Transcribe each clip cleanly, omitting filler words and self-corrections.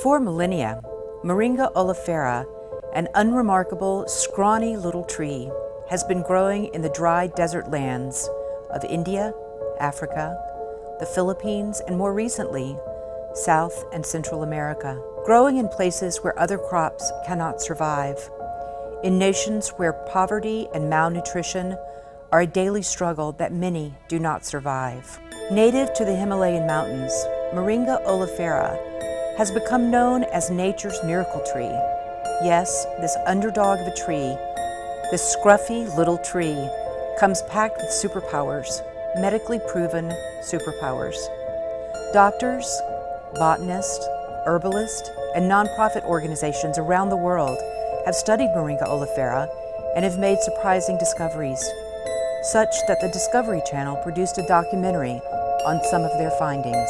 For millennia, Moringa oleifera, an unremarkable, scrawny little tree, has been growing in the dry desert lands of India, Africa, the Philippines, and more recently, South and Central America, growing in places where other crops cannot survive, in nations where poverty and malnutrition are a daily struggle that many do not survive. Native to the Himalayan mountains, Moringa oleifera has become known as nature's miracle tree. Yes, this underdog of a tree, this scruffy little tree, comes packed with superpowers, medically proven superpowers. Doctors, botanists, herbalists, and nonprofit organizations around the world have studied Moringa oleifera and have made surprising discoveries, such that the Discovery Channel produced a documentary on some of their findings.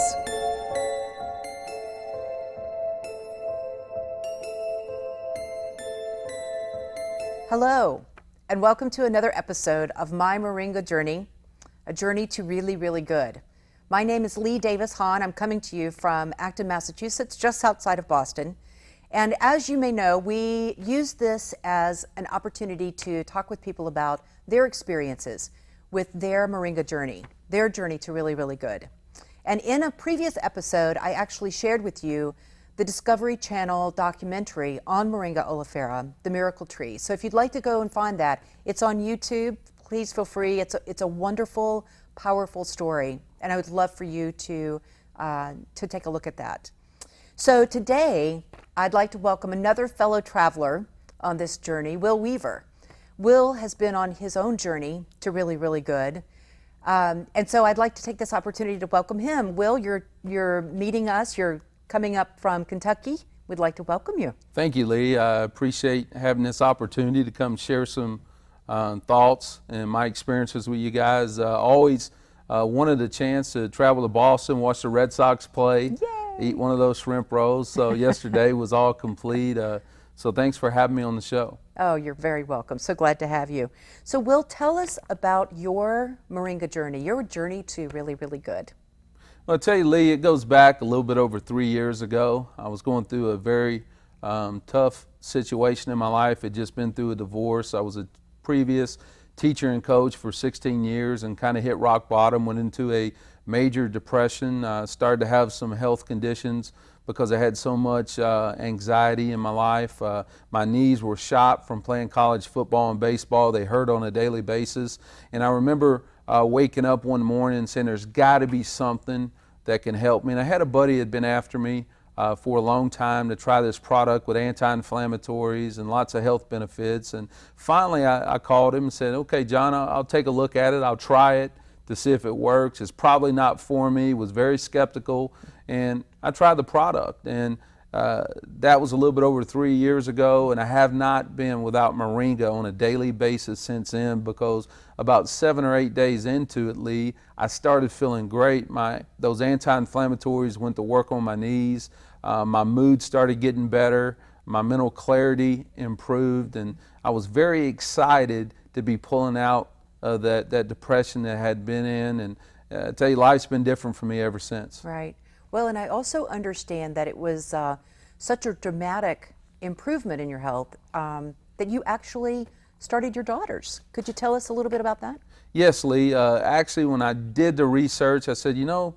Hello, and welcome to another episode of My Moringa Journey, a journey to really, really good. My name is Lee Davis Hahn. I'm coming to you from Acton, Massachusetts, just outside of Boston. And as you may know, we use this as an opportunity to talk with people about their experiences with their Moringa journey, their journey to really, really good. And in a previous episode, I actually shared with you the Discovery Channel documentary on Moringa oleifera, The Miracle Tree. So if you'd like to go and find that, it's on YouTube. Please feel free. It's a wonderful, powerful story, and I would love for you to take a look at that. So today, I'd like to welcome another fellow traveler on this journey, Will Weaver. Will has been on his own journey to really, really good. And so I'd like to take this opportunity to welcome him. Will, you're meeting us. You're coming up from Kentucky. We'd like to welcome you. Thank you, Lee. I appreciate having this opportunity to come share some thoughts and my experiences with you guys. Always wanted a chance to travel to Boston, watch the Red Sox play, Yay! Eat one of those shrimp rolls. So yesterday was all complete. So thanks for having me on the show. Oh, you're very welcome. So glad to have you. So Will, tell us about your Moringa journey, your journey to really, really good. Well, I'll tell you, Lee, it goes back a little bit over 3 years ago. I was going through a very tough situation in my life. I'd just been through a divorce. I was a previous teacher and coach for 16 years and kind of hit rock bottom, went into a major depression, started to have some health conditions because I had so much anxiety in my life. My knees were shot from playing college football and baseball. They hurt on a daily basis. And I remember waking up one morning and saying, there's got to be something that can help me. And I had a buddy that had been after me for a long time to try this product with anti-inflammatories and lots of health benefits. And finally I called him and said, okay, John, I'll take a look at it. I'll try it to see if it works. It's probably not for me. Was very skeptical. And I tried the product. And that was a little bit over 3 years ago, and I have not been without Moringa on a daily basis since then, because about 7 or 8 days into it, Lee, I started feeling great. Those anti-inflammatories went to work on my knees. My mood started getting better. My mental clarity improved, and I was very excited to be pulling out of that depression that I had been in. And I tell you, life's been different for me ever since. Right. Well, and I also understand that it was such a dramatic improvement in your health that you actually started your daughters. Could you tell us a little bit about that? Yes, Lee. Actually, when I did the research, I said, you know,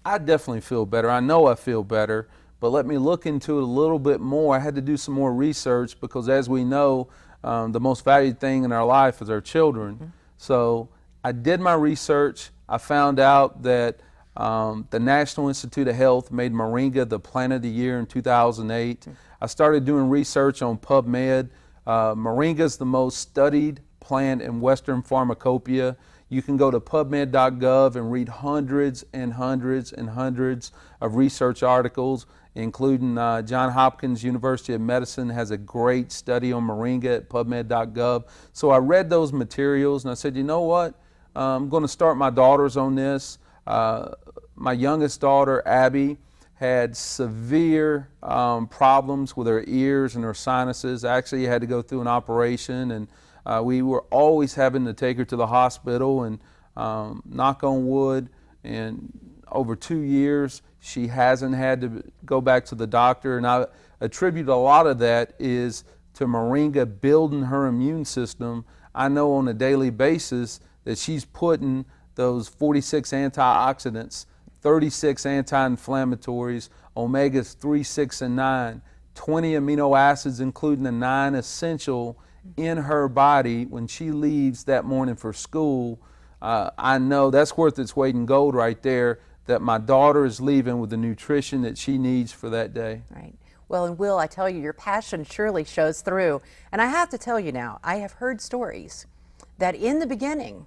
I definitely feel better. I know I feel better, but let me look into it a little bit more. I had to do some more research because, as we know, the most valued thing in our life is our children. Mm-hmm. So I did my research. I found out that the National Institute of Health made Moringa the plant of the year in 2008. Mm-hmm. I started doing research on PubMed. Moringa is the most studied plant in Western pharmacopoeia. You can go to PubMed.gov and read hundreds and hundreds and hundreds of research articles, including Johns Hopkins University of Medicine has a great study on Moringa at PubMed.gov. So I read those materials and I said, you know what? I'm going to start my daughters on this. My youngest daughter, Abby, had severe problems with her ears and her sinuses. Actually, had to go through an operation, and we were always having to take her to the hospital. And knock on wood, in over 2 years, She hasn't had to go back to the doctor, and I attribute a lot of that is to Moringa building her immune system. I know on a daily basis that she's putting those 46 antioxidants, 36 anti-inflammatories, omegas 3, 6, and 9, 20 amino acids, including the 9 essential in her body when she leaves that morning for school. I know that's worth its weight in gold right there, that my daughter is leaving with the nutrition that she needs for that day. Right. Well, and Will, I tell you, your passion surely shows through. And I have to tell you now, I have heard stories that in the beginning,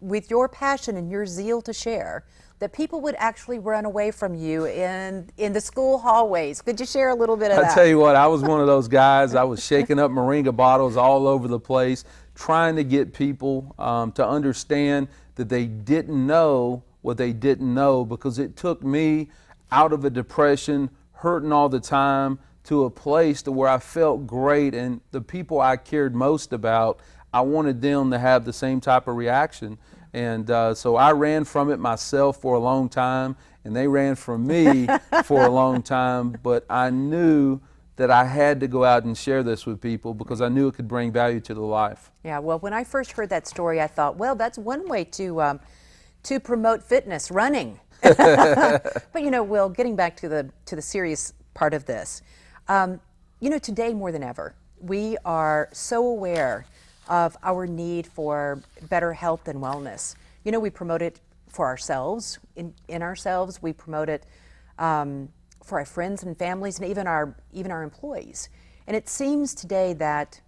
with your passion and your zeal to share, that people would actually run away from you in the school hallways. Could you share a little bit of that? I tell you what, I was one of those guys. I was shaking up Moringa bottles all over the place, trying to get people to understand that they didn't know what they didn't know, because it took me out of a depression, hurting all the time, to a place to where I felt great, and the people I cared most about, I wanted them to have the same type of reaction. And so I ran from it myself for a long time, and they ran from me for a long time, but I knew that I had to go out and share this with people because I knew it could bring value to their life. Yeah, well, when I first heard that story, I thought, well, that's one way to promote fitness, running. But you know, Will, getting back to the serious part of this, you know, today more than ever, we are so aware of our need for better health and wellness. You know, we promote it for ourselves, in ourselves. We promote it for our friends and families, and even our employees. And it seems today that,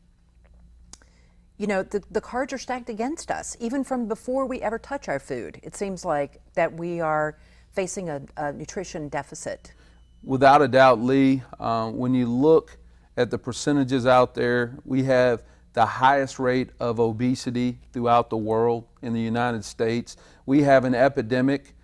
you know, the cards are stacked against us, even from before we ever touch our food. It seems like that we are facing a nutrition deficit. Without a doubt, Lee, when you look at the percentages out there, we have the highest rate of obesity throughout the world in the United States. We have an epidemic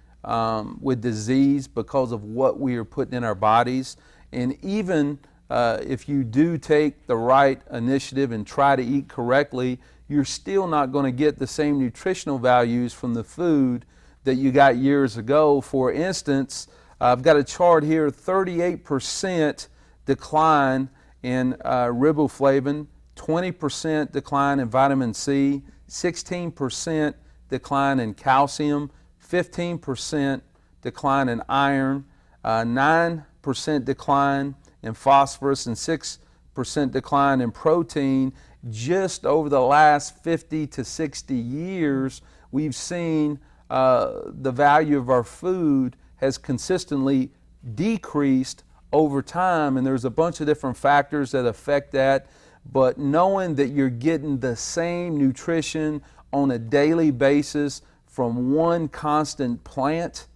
with disease because of what we are putting in our bodies. And even if you do take the right initiative and try to eat correctly, you're still not going to get the same nutritional values from the food that you got years ago. For instance, I've got a chart here, 38% decline in riboflavin, 20% decline in vitamin C, 16% decline in calcium, 15% decline in iron, 9% decline in phosphorus, and 6% decline in protein. Just over the last 50 to 60 years, we've seen the value of our food has consistently decreased over time, and there's a bunch of different factors that affect that. But knowing that you're getting the same nutrition on a daily basis from one constant plant,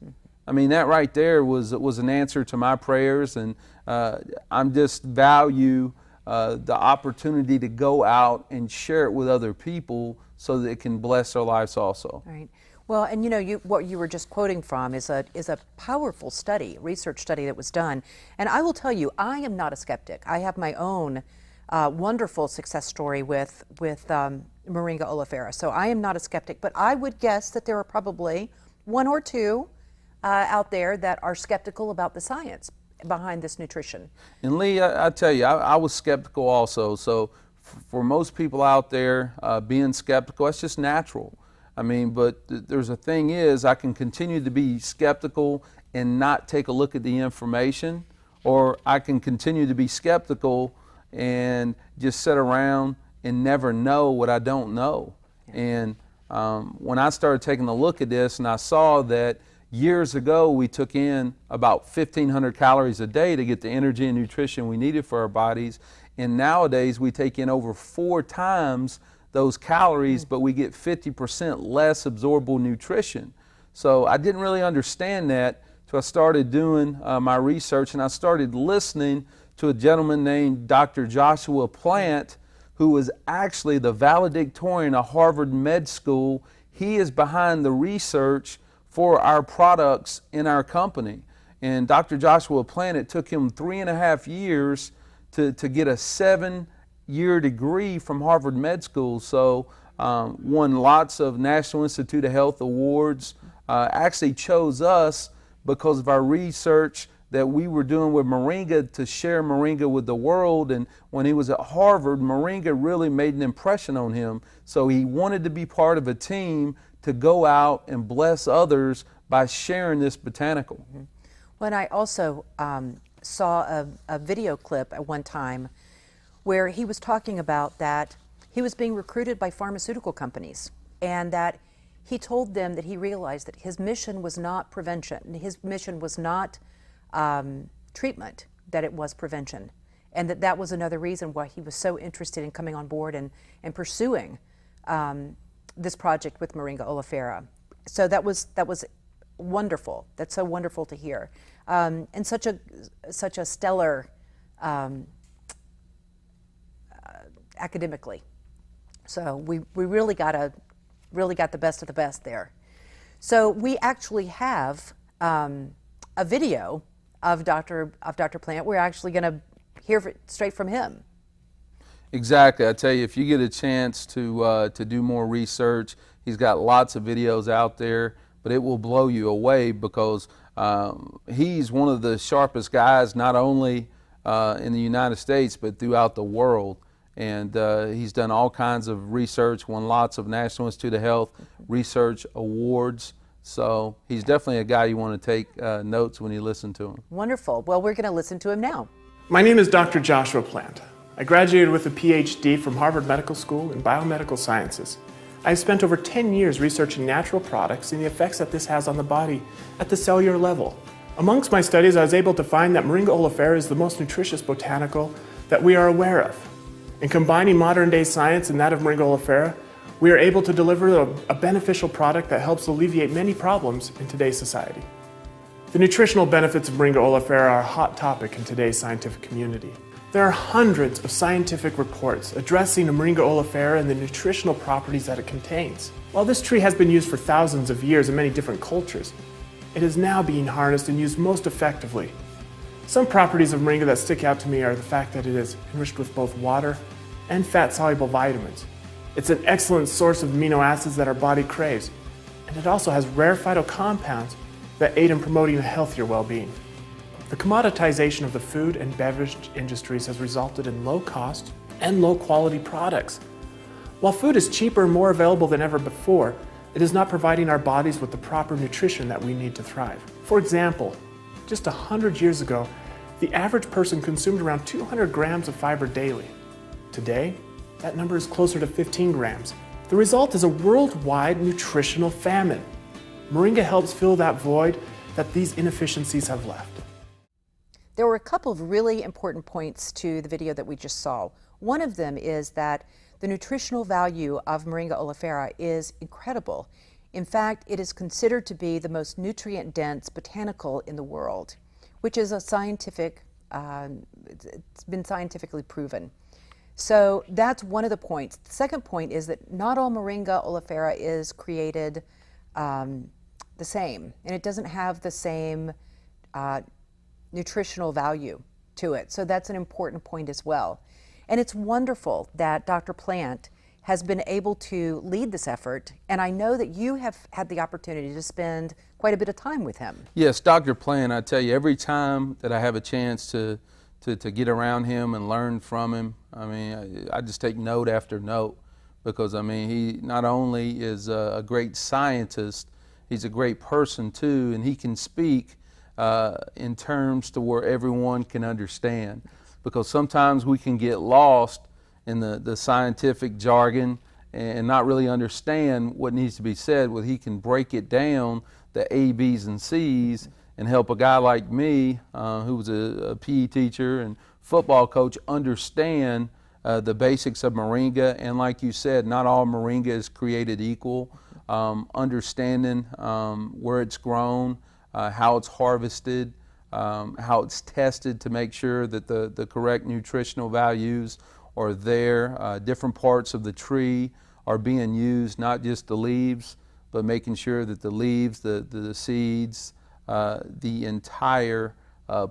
I mean, that right there was an answer to my prayers, and I'm just value the opportunity to go out and share it with other people so that it can bless their lives also. Right. Well, and you know, what you were just quoting from is a powerful study, research study that was done. And I will tell you, I am not a skeptic. I have my own wonderful success story with Moringa oleifera. So I am not a skeptic, but I would guess that there are probably one or two out there that are skeptical about the science behind this nutrition. And Lee, I tell you, I was skeptical also. So for most people out there, being skeptical, that's just natural. I mean, but there's a thing is, I can continue to be skeptical and not take a look at the information, or I can continue to be skeptical and just sit around and never know what I don't know. Yeah. And when I started taking a look at this, and I saw that years ago we took in about 1,500 calories a day to get the energy and nutrition we needed for our bodies, and nowadays we take in over 4 times those calories, but we get 50% less absorbable nutrition. So I didn't really understand that, so I started doing my research, and I started listening to a gentleman named Dr. Joshua Plant, who was actually the valedictorian of Harvard Med School. He is behind the research for our products in our company. And Dr. Joshua Plant, it took him 3.5 years to get a 7-year degree from Harvard Med School. So won lots of National Institute of Health awards, actually chose us because of our research that we were doing with Moringa to share Moringa with the world. And when he was at Harvard, Moringa really made an impression on him. So he wanted to be part of a team to go out and bless others by sharing this botanical. Mm-hmm. Well, I also saw a video clip at one time where he was talking about that he was being recruited by pharmaceutical companies, and that he told them that he realized that his mission was not prevention, his mission was not treatment, that it was prevention, and that was another reason why he was so interested in coming on board and pursuing this project with Moringa oleifera. So that was wonderful. That's so wonderful to hear, and such a stellar academically. So we really got the best of the best there. So we actually have a video of Dr. Plant. We're actually going to hear straight from him. Exactly. I tell you, if you get a chance to do more research, he's got lots of videos out there, but it will blow you away because he's one of the sharpest guys, not only in the United States, but throughout the world. And he's done all kinds of research, won lots of National Institute of Health research awards. So he's definitely a guy you want to take notes when you listen to him. Wonderful. Well, we're going to listen to him now. My name is Dr. Joshua Plant. I graduated with a PhD from Harvard Medical School in Biomedical Sciences. I've spent over 10 years researching natural products and the effects that this has on the body at the cellular level. Amongst my studies, I was able to find that Moringa oleifera is the most nutritious botanical that we are aware of. In combining modern-day science and that of Moringa oleifera, we are able to deliver a beneficial product that helps alleviate many problems in today's society. The nutritional benefits of Moringa oleifera are a hot topic in today's scientific community. There are hundreds of scientific reports addressing Moringa oleifera and the nutritional properties that it contains. While this tree has been used for thousands of years in many different cultures, it is now being harnessed and used most effectively. Some properties of Moringa that stick out to me are the fact that it is enriched with both water and fat-soluble vitamins. It's an excellent source of amino acids that our body craves, and it also has rare phytocompounds that aid in promoting a healthier well-being. The commoditization of the food and beverage industries has resulted in low-cost and low-quality products. While food is cheaper and more available than ever before, it is not providing our bodies with the proper nutrition that we need to thrive. For example, just 100 years ago, the average person consumed around 200 grams of fiber daily. Today, that number is closer to 15 grams. The result is a worldwide nutritional famine. Moringa helps fill that void that these inefficiencies have left. There were a couple of really important points to the video that we just saw. One of them is that the nutritional value of Moringa oleifera is incredible. In fact, it is considered to be the most nutrient-dense botanical in the world, which is it's been scientifically proven. So that's one of the points. The second point is that not all Moringa oleifera is created the same, and it doesn't have the same nutritional value to it. So that's an important point as well. And it's wonderful that Dr. Plant has been able to lead this effort, and I know that you have had the opportunity to spend quite a bit of time with him. Yes, Dr. Plant, I tell you, every time that I have a chance to get around him and learn from him, I mean, I just take note after note, because I mean, he not only is a great scientist, he's a great person too, and he can speak in terms to where everyone can understand. Because sometimes we can get lost in the scientific jargon and not really understand what needs to be said. Well, he can break it down, the A, B's, and C's, and help a guy like me, who was a PE teacher and football coach, understand the basics of Moringa. And like you said, not all Moringa is created equal. Understanding where it's grown, how it's harvested, how it's tested to make sure that the correct nutritional values are there. Different parts of the tree are being used, not just the leaves, but making sure that the leaves, the seeds, the entire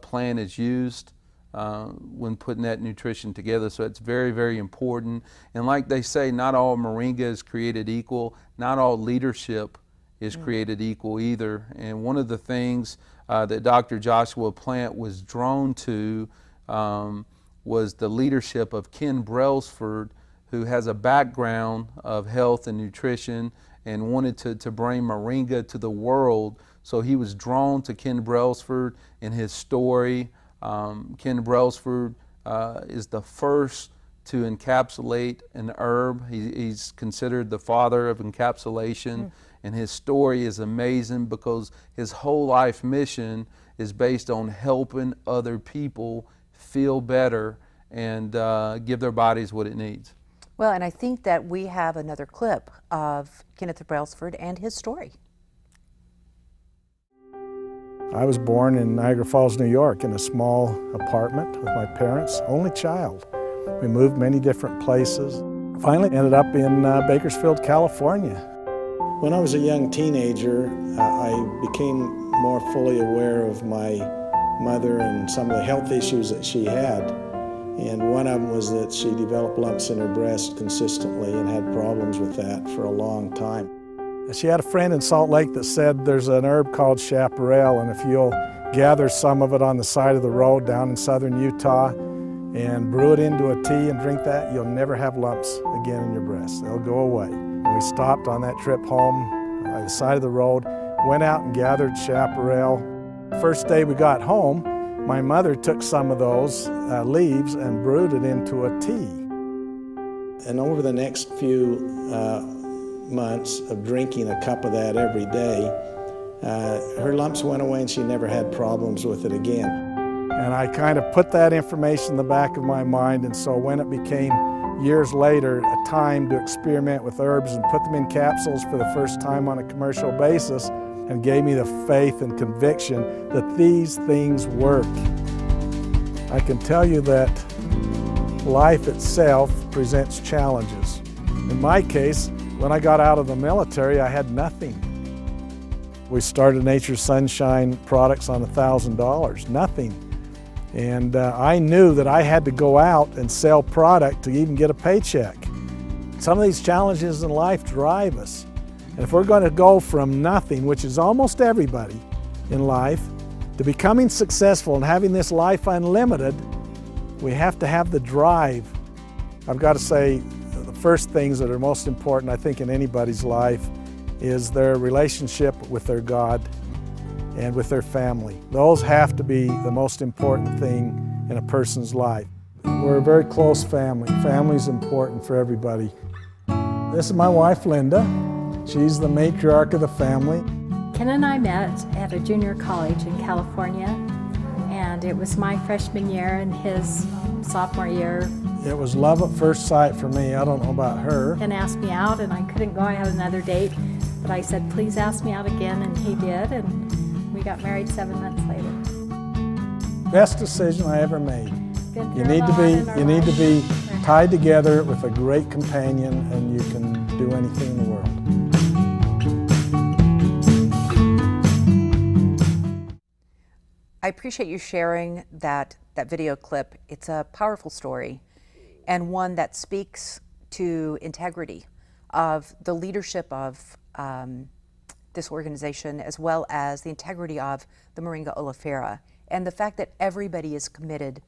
plant is used when putting that nutrition together. So it's very, very important. And like they say, not all Moringa is created equal. Not all leadership is created equal either. And one of the things that Dr. Joshua Plant was drawn to was the leadership of Ken Brailsford, who has a background of health and nutrition and wanted to bring Moringa to the world. So he was drawn to Ken Brailsford and his story. Ken Brailsford is the first to encapsulate an herb. He's considered the father of encapsulation, and his story is amazing because his whole life mission is based on helping other people feel better and give their bodies what it needs. Well, and I think that we have another clip of Kenneth Brailsford and his story. I was born in Niagara Falls, New York, in a small apartment with my parents, only child. We moved many different places. Finally ended up in Bakersfield, California. When I was a young teenager, I became more fully aware of my mother and some of the health issues that she had. And one of them was that she developed lumps in her breast consistently and had problems with that for a long time. She had a friend in Salt Lake that said there's an herb called chaparral, and if you'll gather some of it on the side of the road down in southern Utah and brew it into a tea and drink that, you'll never have lumps again in your breast. They'll go away. And we stopped on that trip home by the side of the road, went out and gathered chaparral. First day we got home, my mother took some of those leaves and brewed it into a tea. And over the next few months of drinking a cup of that every day, her lumps went away and she never had problems with it again. And I kind of put that information in the back of my mind, and so when it became years later a time to experiment with herbs and put them in capsules for the first time on a commercial basis, and gave me the faith and conviction that these things work. I can tell you that life itself presents challenges. In my case, when I got out of the military, I had nothing. We started Nature's Sunshine products on $1,000, nothing. And I knew that I had to go out and sell product to even get a paycheck. Some of these challenges in life drive us. And if we're going to go from nothing, which is almost everybody in life, to becoming successful and having this life unlimited, we have to have the drive. I've got to say, the first things that are most important, I think, in anybody's life is their relationship with their God and with their family. Those have to be the most important thing in a person's life. We're a very close family. Family's important for everybody. This is my wife, Linda. She's the matriarch of the family. Ken and I met at a junior college in California, and it was my freshman year and his sophomore year. It was love at first sight for me. I don't know about her. Ken asked me out, and I couldn't go. I had another date, but I said, please ask me out again, and he did, and we got married 7 months later. Best decision I ever made. Been You through a need lot to in be, our you need to life. be tied together with a great companion, and you can do anything in the world. I appreciate you sharing that video clip. It's a powerful story, and one that speaks to integrity of the leadership of this organization, as well as the integrity of the Moringa oleifera, and the fact that everybody is committed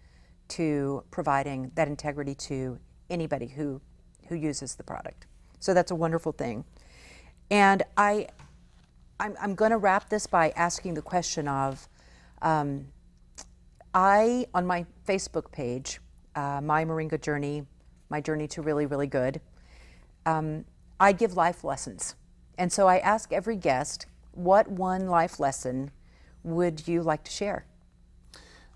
to providing that integrity to anybody who uses the product. So that's a wonderful thing. And I'm going to wrap this by asking the question of, on my Facebook page, My Moringa Journey, My Journey to Really, Really Good, I give life lessons. And so I ask every guest, what one life lesson would you like to share?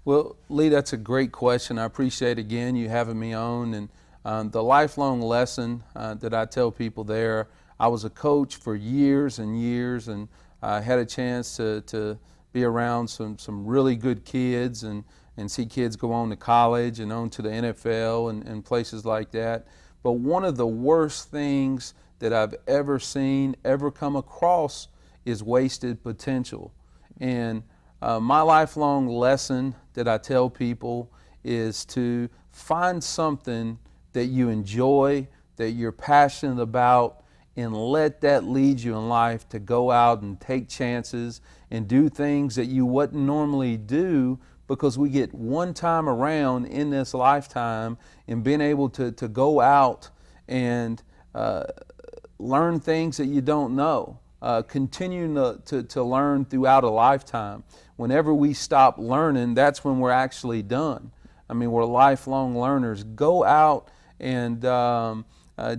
Well, Lee, that's a great question. I appreciate, again, you having me on. And the lifelong lesson that I tell people there, I was a coach for years and years, and I had a chance to be around some really good kids and see kids go on to college and on to the NFL and places like that. But one of the worst things that I've ever seen, ever come across, is wasted potential. And my lifelong lesson that I tell people is to find something that you enjoy, that you're passionate about, and let that lead you in life to go out and take chances and do things that you wouldn't normally do, because we get one time around in this lifetime, and being able to go out and learn things that you don't know, continuing to learn throughout a lifetime. Whenever we stop learning, that's when we're actually done. I mean, we're lifelong learners. Go out and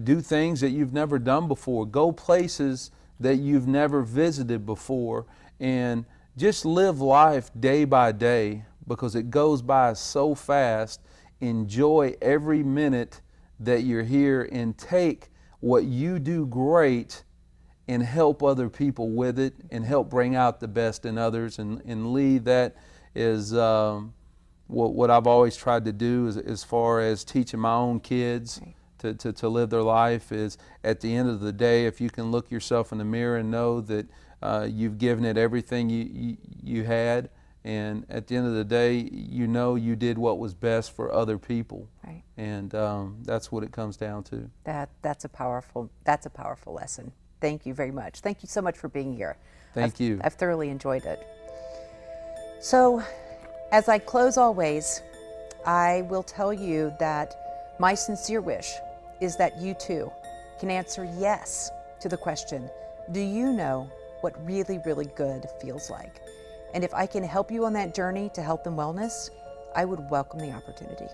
do things that you've never done before. Go places that you've never visited before, and just live life day by day, because it goes by so fast. Enjoy every minute that you're here, and take what you do great and help other people with it, and help bring out the best in others. And Lee, that is what I've always tried to do, as far as teaching my own kids to live their life, is at the end of the day, if you can look yourself in the mirror and know that you've given it everything you had, and at the end of the day, you know you did what was best for other people. Right. And that's what it comes down to. That's a powerful lesson. Thank you very much. Thank you so much for being here. Thank you. I've thoroughly enjoyed it. So, as I close always, I will tell you that my sincere wish is that you too can answer yes to the question, do you know what really, really good feels like? And if I can help you on that journey to health and wellness, I would welcome the opportunity.